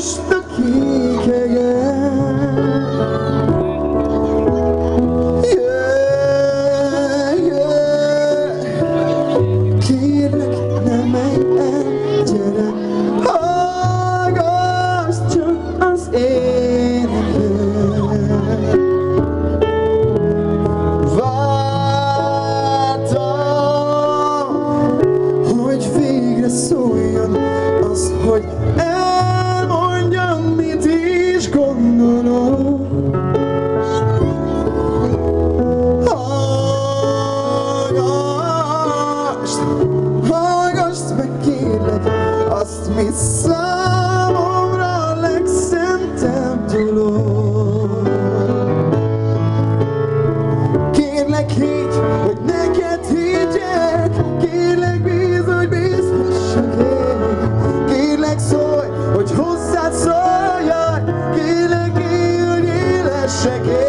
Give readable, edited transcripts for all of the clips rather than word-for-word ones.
most a kék hegyen. Kérlek, ne menj el, gyere, hallgass csak az éneket. Vártam, hogy végre szóljon az, hogy elmondjam, mit is gondolok. Hallgass meg, kérlek, azt, mi számomra a legszentebb dolog. Kérlek, higgy, hogy neked higgyek, kérlek, bízz, hogy bízhassak én. Kérlek, szólj, hogy hozzád szóljak, kérlek, élj, hogy élhessek én.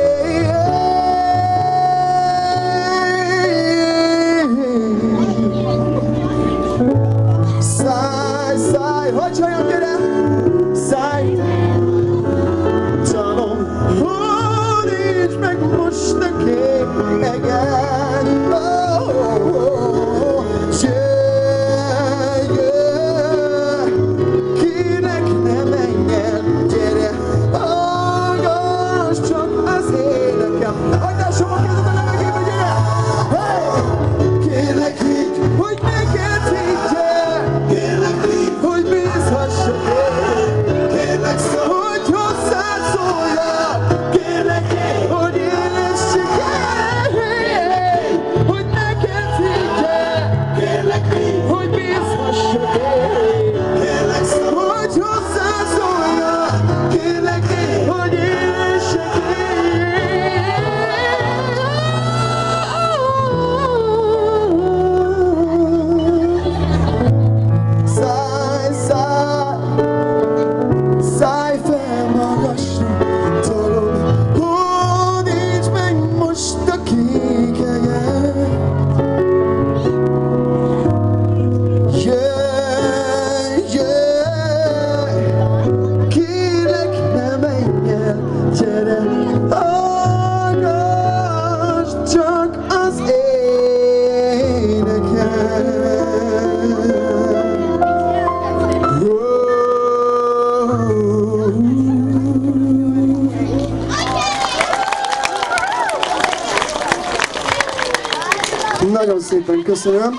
Szállj, szállj, hogy halljon, gyere! Szállj! Csalom, hódíts meg most a kék hegyen. Kérlek, ne menj el, gyere, hallgass csak az énekem. Adjásom a kezed a levegőbe, gyere! Hey! Kérlek, higgy, hogy neked higgyek, hogy bízhassak én. Kérlek, szólj, hogy hozzád szóljak, kérlek, hogy élhessek én. Hogy neked higgyek, hogy bízhassak én. Kérlek, szólj, hogy hozzád szóljak, kérlek, hogy élhessek én. Szállj, szállj, szállj fel magasra, tolod, hódíts meg most a kék hegyen. Kérlek, ne menj el, gyere, hallgass csak az éneket. Nagyon szépen köszönöm.